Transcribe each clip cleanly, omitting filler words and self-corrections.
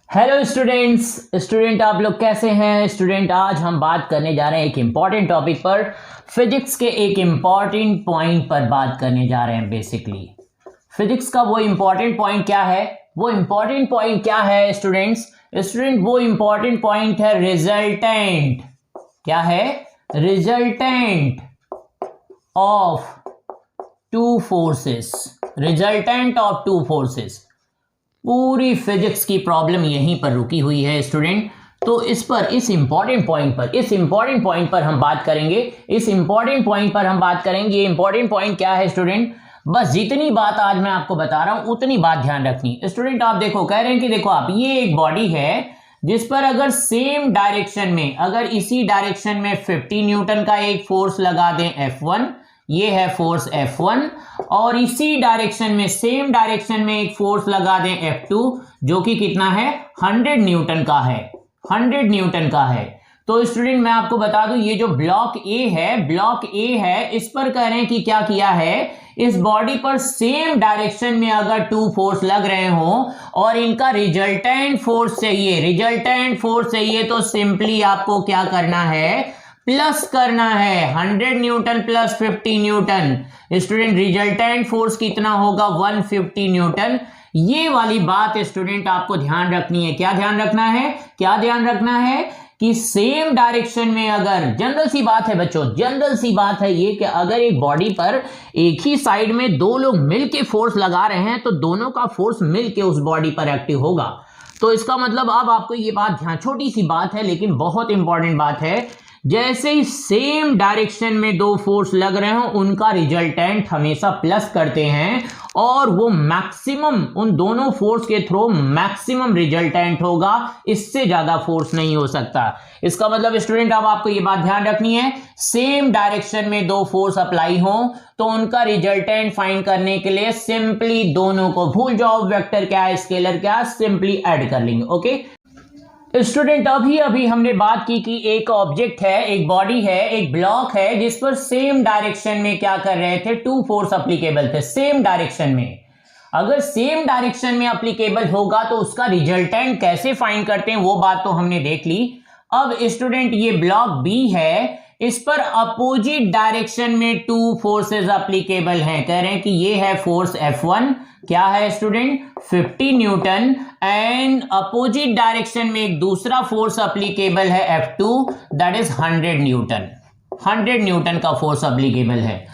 Hello student आप लोग कैसे हैं स्टूडेंट। आज हम बात करने जा रहे हैं एक इम्पॉर्टेंट टॉपिक पर, फिजिक्स के एक इम्पॉर्टेंट पॉइंट पर बात करने जा रहे हैं। बेसिकली फिजिक्स का वो इम्पॉर्टेंट पॉइंट क्या है, वो इम्पॉर्टेंट पॉइंट क्या है स्टूडेंट वो इम्पॉर्टेंट पॉइंट है रिजल्टेंट। क्या है? Resultant of two forces. Resultant of two forces. पूरी फिजिक्स की प्रॉब्लम यहीं पर रुकी हुई है स्टूडेंट। तो इस इंपॉर्टेंट पॉइंट पर हम बात करेंगे। ये इंपॉर्टेंट पॉइंट क्या है स्टूडेंट? बस जितनी बात आज मैं आपको बता रहा हूं उतनी बात ध्यान रखनी स्टूडेंट। आप देखो, कह रहे हैं कि देखो आप, ये एक बॉडी है जिस पर अगर सेम डायरेक्शन में, अगर इसी डायरेक्शन में 50 न्यूटन का एक फोर्स लगा दें F1, ये है फोर्स F1, और इसी डायरेक्शन में, सेम डायरेक्शन में एक फोर्स लगा दें F2 जो कि कितना है? 100 न्यूटन का है। 100 न्यूटन का है। तो स्टूडेंट मैं आपको बता दूं, ये जो ब्लॉक ए है, इस पर कह रहे हैं कि क्या किया है, इस बॉडी पर सेम डायरेक्शन में अगर टू फोर्स लग रहे हो और इनका रिजल्टेंट फोर्स चाहिए तो सिंपली आपको क्या करना है? प्लस करना है। 100 Newton plus 50 Newton. Student resultant force कितना होगा? 150 न्यूटन। ये वाली बात स्टूडेंट आपको ध्यान रखनी है। क्या ध्यान रखना है कि सेम डायरेक्शन में, अगर जनरल सी बात है बच्चों, जनरल सी बात है ये कि अगर एक बॉडी पर एक ही साइड में दो लोग मिलके फोर्स लगा रहे हैं तो दोनों का फोर्स मिलके उस बॉडी पर एक्टिव होगा। तो इसका मतलब अब आपको ये बात ध्यान, छोटी सी बात है लेकिन बहुत इंपॉर्टेंट बात है, जैसे ही सेम डायरेक्शन में दो फोर्स लग रहे हो उनका रिजल्टेंट हमेशा प्लस करते हैं और वो मैक्सिमम, उन दोनों फोर्स के थ्रू मैक्सिमम रिजल्टेंट होगा, इससे ज्यादा फोर्स नहीं हो सकता। इसका मतलब स्टूडेंट अब आपको ये बात ध्यान रखनी है, सेम डायरेक्शन में दो फोर्स अप्लाई हो तो उनका रिजल्टेंट फाइंड करने के लिए सिंपली दोनों को भूल जाओ, वेक्टर क्या है, स्केलर क्या है, सिंपली ऐड कर लेंगे। ओके स्टूडेंट, अभी हमने बात की कि एक ऑब्जेक्ट है, एक बॉडी है, एक ब्लॉक है जिस पर सेम डायरेक्शन में क्या कर रहे थे? टू फोर्स अप्लीकेबल थे सेम डायरेक्शन में। अगर सेम डायरेक्शन में अप्लीकेबल होगा तो उसका रिजल्टेंट कैसे फाइंड करते हैं वो बात तो हमने देख ली। अब स्टूडेंट ये ब्लॉक बी है, इस पर अपोजिट डायरेक्शन में टू फोर्सेस अप्लीकेबल हैं। कह रहे हैं कि ये है फोर्स F1, क्या है student? 50 Newton, and opposite direction में एक दूसरा फोर्स अप्लीकेबल है F2, that is 100 Newton. 100 Newton का फोर्स अप्लीकेबल है।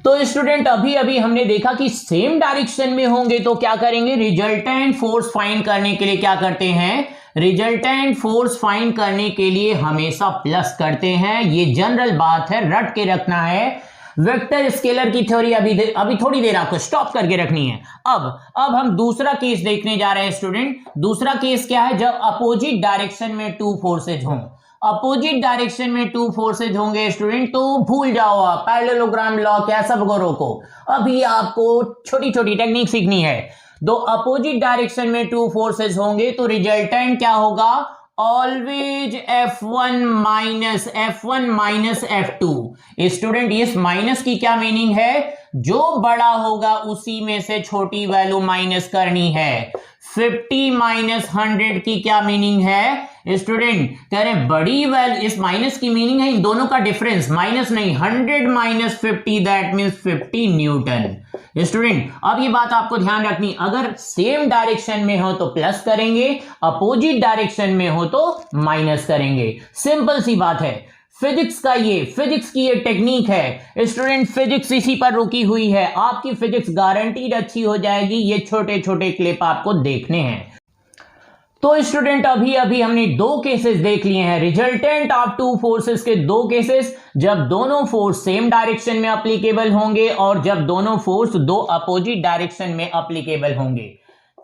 तो स्टूडेंट अभी हमने देखा कि सेम डायरेक्शन में होंगे तो क्या करेंगे? रिजल्टेंट फोर्स फाइंड करने के लिए क्या करते हैं? रिजल्टेंट फोर्स फाइंड करने के लिए हमेशा प्लस करते हैं। ये जनरल बात है, रट के रखना है। वेक्टर स्केलर की थ्योरी अभी थोड़ी देर आपको स्टॉप करके रखनी है। अब हम दूसरा केस देखने जा रहे हैं स्टूडेंट। दूसरा केस क्या है? जब अपोजिट डायरेक्शन में टू फोर्सेज हों। अपोजिट डायरेक्शन में टू फोर्सेज होंगे स्टूडेंट तो भूल जाओ आप, पैरेललोग्राम लॉ क्या, सब को रोको। अभी आपको छोटी छोटी टेक्निक सीखनी है। दो अपोजिट डायरेक्शन में टू फोर्सेस होंगे तो रिजल्टेंट क्या होगा? Always F1 minus F2। Student इस माइनस की क्या मीनिंग है? जो बड़ा होगा उसी में से छोटी वैल्यू माइनस करनी है। 50 माइनस 100 की क्या मीनिंग है? स्टूडेंट कह रहे हैं बड़ी वैल्यू, इस माइनस की मीनिंग है इन दोनों का डिफरेंस, माइनस नहीं, 100 minus 50 that means 50 Newton. Student अब ये बात आपको ध्यान रखनी, अगर सेम डायरेक्शन में हो तो प्लस करेंगे, अपोजिट डायरेक्शन में हो तो माइनस करेंगे। सिंपल सी बात है। फिजिक्स की ये टेक्निक है स्टूडेंट। फिजिक्स इसी पर रुकी हुई है। आपकी फिजिक्स गारंटीड अच्छी हो जाएगी, ये छोटे छोटे क्लिप आपको देखने हैं। तो स्टूडेंट अभी हमने दो केसेस देख लिए हैं, रिजल्टेंट ऑफ टू फोर्सेस के दो केसेस, जब दोनों फोर्स सेम डायरेक्शन में अप्लीकेबल होंगे और जब दोनों फोर्स दो अपोजिट डायरेक्शन में अप्लीकेबल होंगे।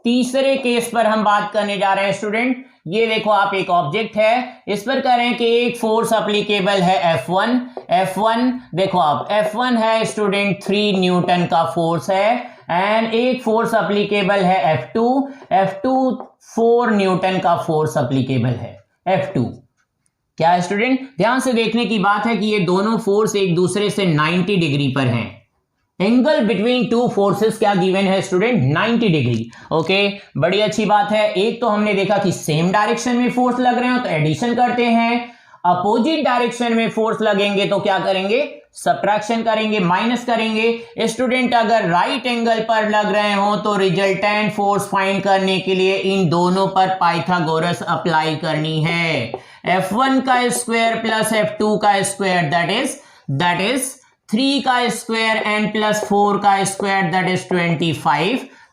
तीसरे केस पर हम बात करने जा रहे हैं स्टूडेंट। ये देखो आप, एक ऑब्जेक्ट है, इस पर कह रहे हैं कि एक फोर्स अप्लीकेबल है F1 देखो आप, F1 है स्टूडेंट 3 न्यूटन का फोर्स है, एंड एक फोर्स अप्लीकेबल है F2 4 न्यूटन का फोर्स अप्लीकेबल है। F2 क्या है स्टूडेंट? ध्यान से देखने की बात है कि ये दोनों फोर्स एक दूसरे से 90 डिग्री पर हैं। एंगल बिटवीन टू फोर्सेस क्या गिवन है स्टूडेंट, 90 डिग्री। ओके, बड़ी अच्छी बात है। एक तो हमने देखा कि सेम डायरेक्शन में फोर्स लग रहे हो तो एडिशन करते हैं, अपोजिट डायरेक्शन में फोर्स लगेंगे तो क्या करेंगे, सब्ट्रैक्शन करेंगे, माइनस करेंगे। स्टूडेंट अगर राइट एंगल पर लग रहे हो तो रिजल्टेंट फोर्स फाइंड करने के लिए इन दोनों पर पाइथागोरस अप्लाई करनी है। F1 का स्क्वायर प्लस F2 का स्क्वायर दैट इज 3 का स्क्वायर एंड प्लस 4 का स्क्वायर दैट इज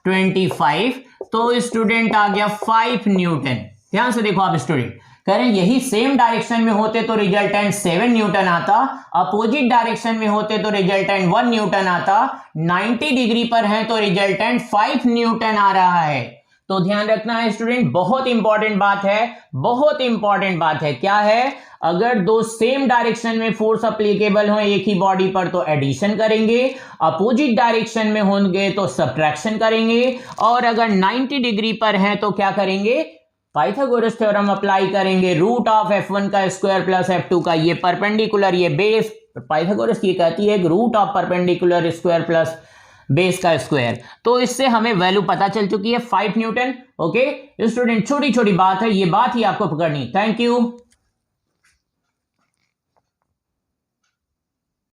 25। तो स्टूडेंट आ गया 5 न्यूटन। ध्यान से देखो आप स्टूडेंट, कह रहे हैं यही सेम डायरेक्शन में होते तो रिजल्टेंट 7 न्यूटन आता, अपोजिट डायरेक्शन में होते तो रिजल्टेंट 1 न्यूटन आता, 90 डिग्री पर है तो रिजल्टेंट 5 न्यूटन आ रहा है। तो ध्यान रखना है स्टूडेंट, बहुत इंपॉर्टेंट बात है, बहुत इंपॉर्टेंट बात है। क्या है, अगर दो सेम डायरेक्शन में फोर्स अप्लीकेबल हो एक ही बॉडी पर तो एडिशन करेंगे, अपोजिट डायरेक्शन में होंगे तो सब्ट्रैक्शन करेंगे, और अगर 90 डिग्री पर हैं तो क्या करेंगे, पाइथागोरस थ्योरम अप्लाई करेंगे। रूट ऑफ F1 का स्क्वायर प्लस F2 का, ये परपेंडिकुलर, ये बेस, पाइथागोरस ये कहती है कि root of perpendicular square plus base का स्क्वायर। तो इससे हमें वैल्यू पता चल चुकी है 5 न्यूटन। ओके स्टूडेंट, छोटी छोटी बात है, ये बात ही आपको पकड़नी। Thank you.